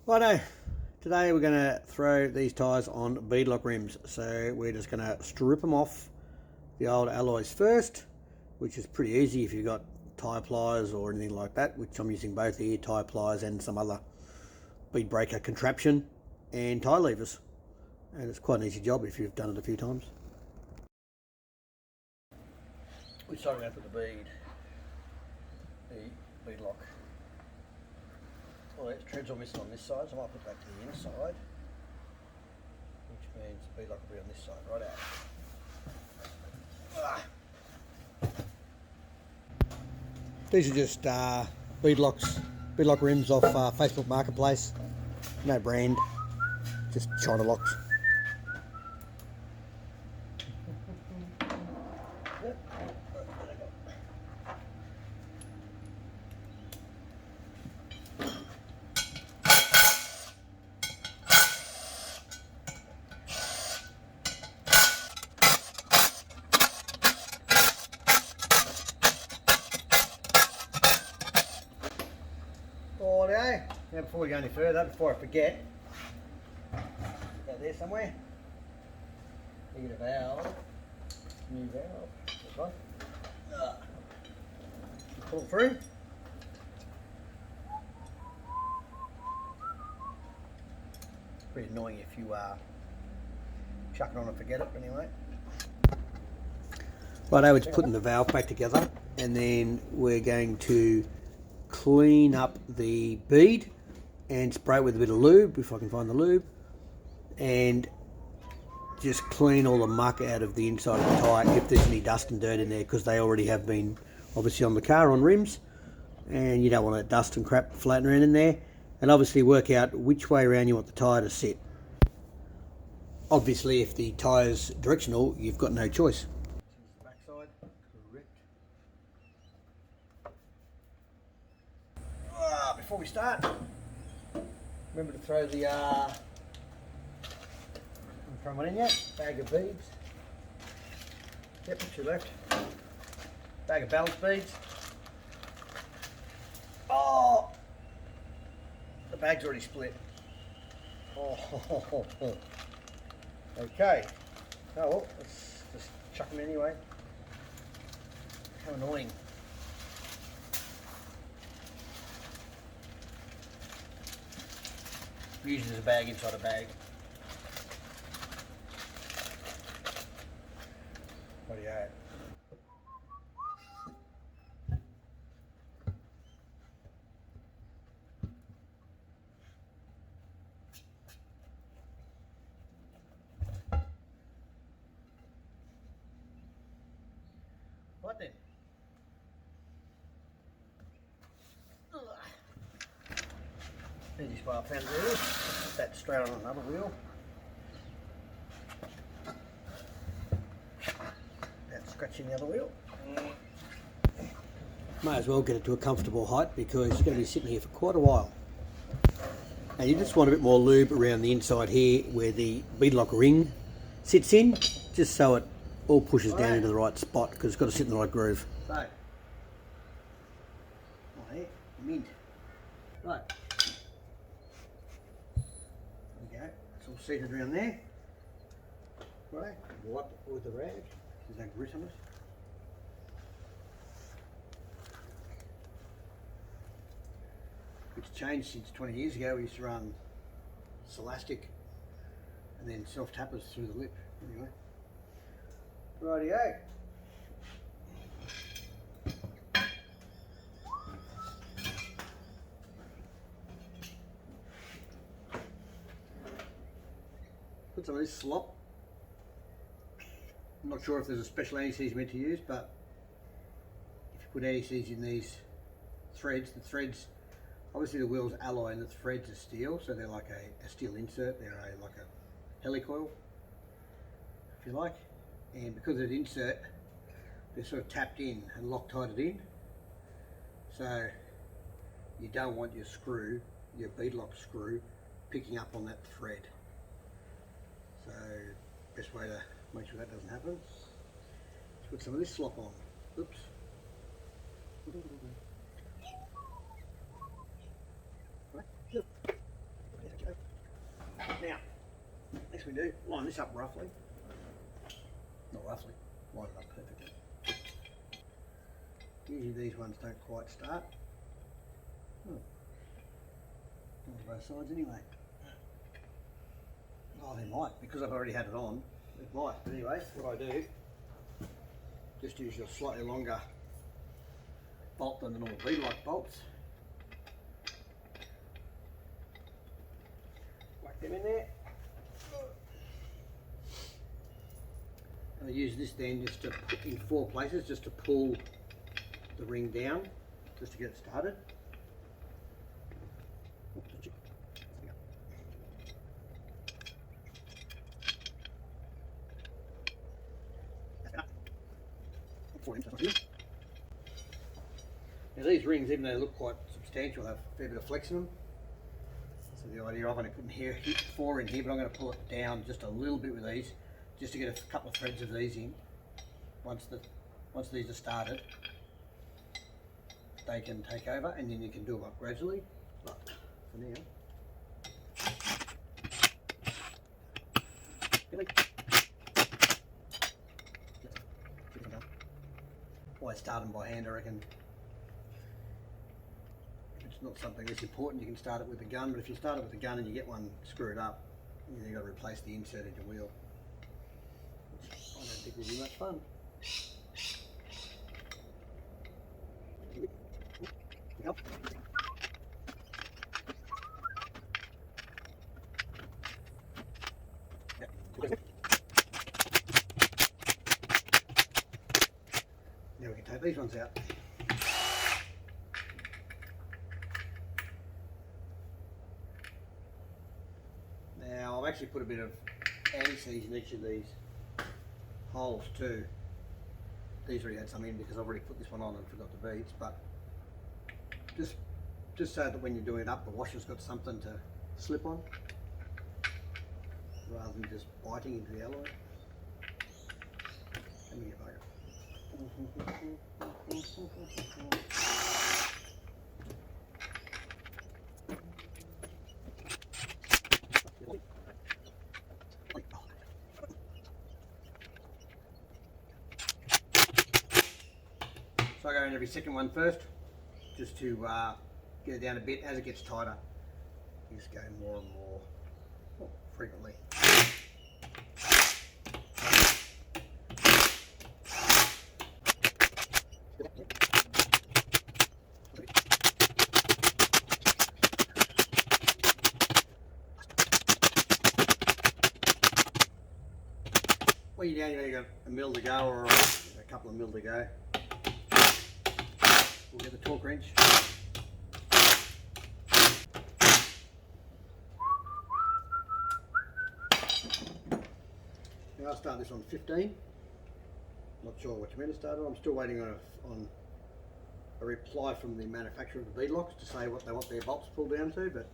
Righto, today we're going to throw these tyres on beadlock rims. So we're just going to strip them off the old alloys first, which is pretty easy if you've got tyre pliers or anything like that, which I'm using both here, tyre pliers and some other bead breaker contraption and tyre levers. And it's quite an easy job if you've done it a few times. We started out with the bead lock. Well, the treads are missing on this side, so I might put that to the inside, which means the bead lock will be on this side, right out. These are just beadlock rims off Facebook Marketplace. No brand, just China locks. Now before we go any further, before I forget, out there somewhere, you get a valve, new valve, this one, pull it through. Pretty annoying if you chuck it on and forget it, but anyway. Righto, we're just putting the valve back together, and then we're going to clean up the bead and spray it with a bit of lube, if I can find the lube, and just clean all the muck out of the inside of the tyre if there's any dust and dirt in there, because they already have been obviously on the car, on rims, and you don't want that dust and crap floating around in there. And obviously work out which way around you want the tyre to sit. Obviously if the tyre's directional, you've got no choice. The back side, correct. Before we start, remember to throw the throw one in yet? Bag of beads. Yep, to your left. Bag of balance beads. Oh, the bag's already split. Oh, okay. Oh well, let's just chuck them anyway. How annoying. Usually there's a bag inside a bag. What do you have? What then? Easy spot I found the wheel. Put that straight on another wheel. That's scratching the other wheel. Might as well get it to a comfortable height because you're going to be sitting here for quite a while. And you just want a bit more lube around the inside here where the beadlock ring sits in, just so it all pushes down into the right spot, because it's got to sit in the right groove. So, right here, mint. Right. There we go. It's all seated around there. Right. Wipe it with the rag. There's no grit on it. It's changed since 20 years ago. We used to run Celastic and then self-tappers through the lip. Anyway. Rightio. Put some of this slop. I'm not sure if there's a special anti-seize meant to use, but if you put anti-seize in these threads, the threads, obviously the wheel's alloy and the threads are steel, so they're like a steel insert. They're like a helicoil, if you like. And because of the insert, they're sort of tapped in and Loctited in. So you don't want your screw, your beadlock screw, picking up on that thread. So best way to make sure that doesn't happen, let's put some of this slop on. Oops. we do, line this up roughly. Not roughly, line it up perfectly. Usually these ones don't quite start. On both sides anyway. Oh, they might, because I've already had it on. It might, but anyway, what I do, just use your slightly longer bolt than the normal beadlock bolts. Whack them in there. I use this then just to put in 4 places, just to pull the ring down, just to get it started. Now these rings, even though they look quite substantial, have a fair bit of flex in them. So the idea, I've only put in here, 4 in here, but I'm going to pull it down just a little bit with these, just to get a couple of threads of these in. Once these are started, they can take over, and then you can do them up gradually. But for now, always start them by hand, I reckon. If it's not something that's important, you can start it with a gun, but if you start it with a gun and you get one screwed up, you've got to replace the insert in your wheel, which I don't think will be much fun. Yep. Now we can take these ones out. Now I've actually put a bit of anti-seize in each of these holes too. These already had some in because I've already put this one on and forgot the beads, but just so that when you're doing it up, the washer's got something to slip on, rather than just biting into the alloy. Let me get back. So I go in every second one first, just to get it down a bit. As it gets tighter, you just go more and more frequently. When you're down, you've only got a mil to go, or a couple of mil to go. We'll get the torque wrench. Now I'll start this on 15. Not sure what you're meant to start on. I'm still waiting on a reply from the manufacturer of the beadlocks to say what they want their bolts pulled down to, but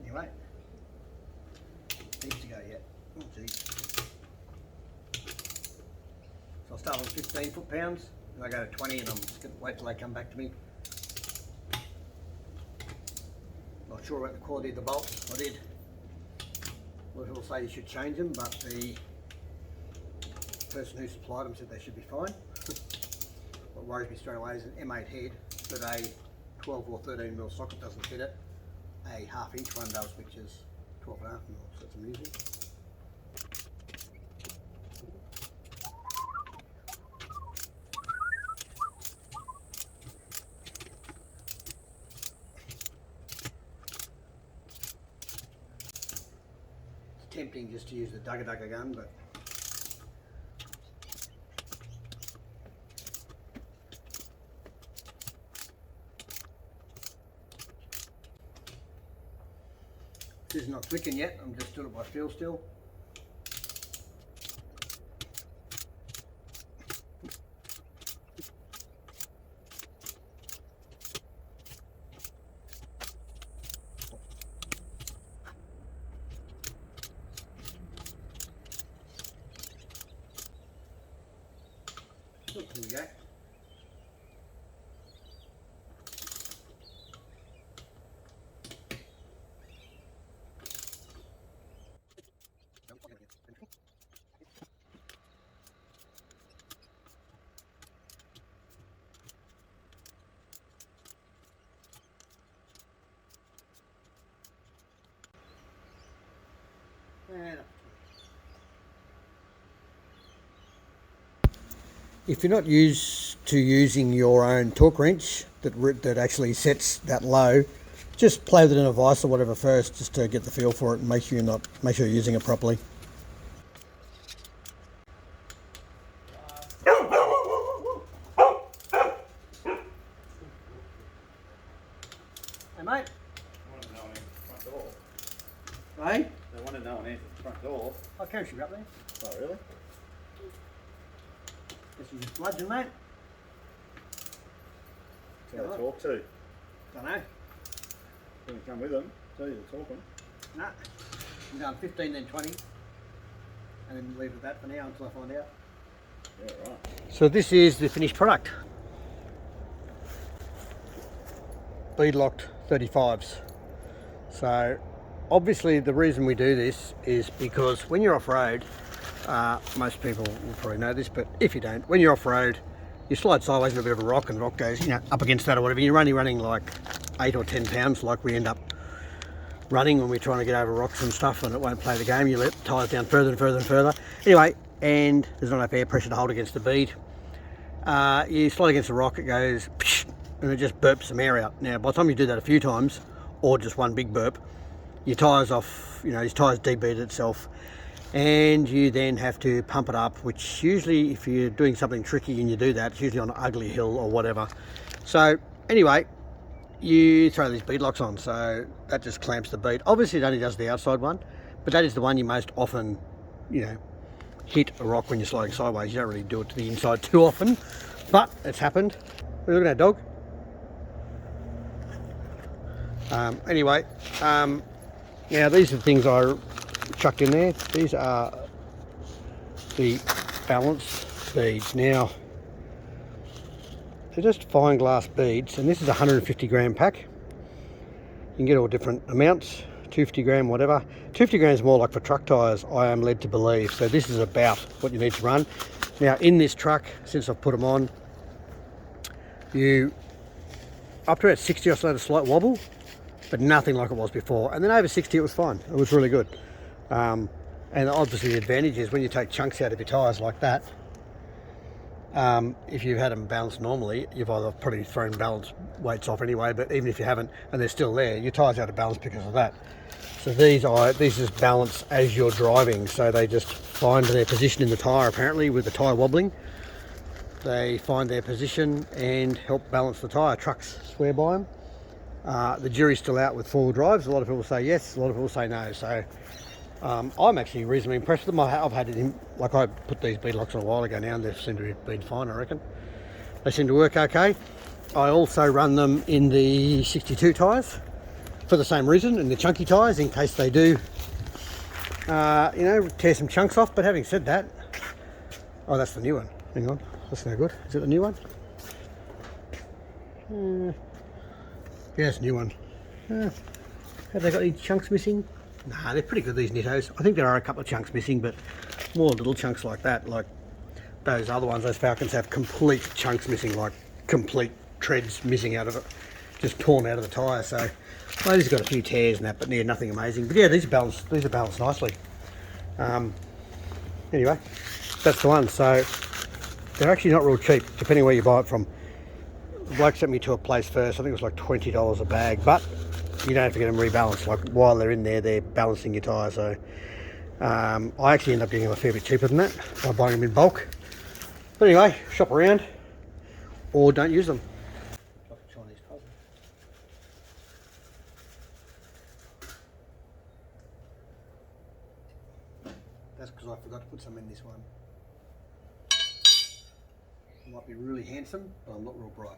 anyway, heaps to go yet. Oh geez. So I'll start on 15 foot-pounds, and I go to 20, and I'm just going to wait till they come back to me. Not sure about the quality of the bolts. I did. A lot of people say you should change them, but the person who supplied them said they should be fine. What worries me straight away is an M8 head, but a 12 or 13 mil socket doesn't fit it. A 1/2 inch one does, which is 12.5 mil, so it's amusing. Tempting just to use the dugga gun, but this is not clicking yet. I'm just doing it by feel still. Here we go. And if you're not used to using your own torque wrench that actually sets that low, just play with it in a vise or whatever first, just to get the feel for it and make sure you're using it properly. Hey mate. They want to know an answer to the front door. Hey? They want to know an answer to the front door. I'll carry you up there. Oh, really? Guess you just bludgeon, mate. Who do they talk to? Don't know. When you come with them, tell you they're talking. Nah. I'm going 15 then 20. And then leave it at that for now until I find out. Yeah, right. So this is the finished product. Beadlocked 35s. So obviously the reason we do this is because when you're off-road, most people will probably know this, but if you don't, when you're off-road, you slide sideways in a bit of a rock and the rock goes, up against that or whatever. You're only running like 8 or 10 pounds, like we end up running when we're trying to get over rocks and stuff, and it won't play the game. You let the tyres down further and further and further. Anyway, and there's not enough air pressure to hold against the bead. You slide against the rock, it goes, and it just burps some air out. Now, by the time you do that a few times, or just one big burp, your tyres off, these tyres debead itself, and you then have to pump it up, which usually, if you're doing something tricky and you do that, it's usually on an ugly hill or whatever. So anyway, you throw these beadlocks on, so that just clamps the bead. Obviously it only does the outside one, but that is the one you most often, hit a rock when you're sliding sideways. You don't really do it to the inside too often, but it's happened. Look at that dog. Anyway, now these are the things I chucked in there. These are the balance beads. Now, they're just fine glass beads, and this is a 150 gram pack. You can get all different amounts, 250 gram, whatever. 250 grams is more like for truck tyres, I am led to believe. So this is about what you need to run. Now in this truck, since I've put them on, you up to about 60 or so had a slight wobble, but nothing like it was before. And then over 60 it was fine. It was really good. And obviously the advantage is when you take chunks out of your tyres like that, if you've had them balanced normally, you've either probably thrown balance weights off anyway, but even if you haven't and they're still there, your tyre's out of balance because of that. So these just balance as you're driving, so they just find their position in the tyre. Apparently with the tyre wobbling, they find their position and help balance the tyre. Trucks swear by them. The jury's still out with four-wheel drives. A lot of people say yes, a lot of people say no. So I'm actually reasonably impressed with them. I've had it in, like I put these beadlocks on a while ago now, and they seem to have been fine, I reckon. They seem to work okay. I also run them in the 62 tyres for the same reason, in the chunky tyres, in case they do, tear some chunks off. But having said that, oh, that's the new one. Hang on, that's no good. Is it the new one? Yeah, it's a new one. Have they got any chunks missing? Nah, they're pretty good, these Nittos. I think there are a couple of chunks missing, but more little chunks like that. Like those other ones, those Falcons have complete chunks missing, like complete treads missing out of it, just torn out of the tyre. So well, these have got a few tears and that, but yeah, nothing amazing. But yeah, these are balanced nicely. Anyway, that's the one. So they're actually not real cheap, depending where you buy it from. The bloke sent me to a place first, I think it was like $20 a bag, but you don't have to get them rebalanced. Like while they're in there, they're balancing your tyre. So I actually end up getting them a fair bit cheaper than that by buying them in bulk. But anyway, shop around or don't use them. Like a Chinese puzzle. That's because I forgot to put some in this one. It might be really handsome, but I'm not real bright.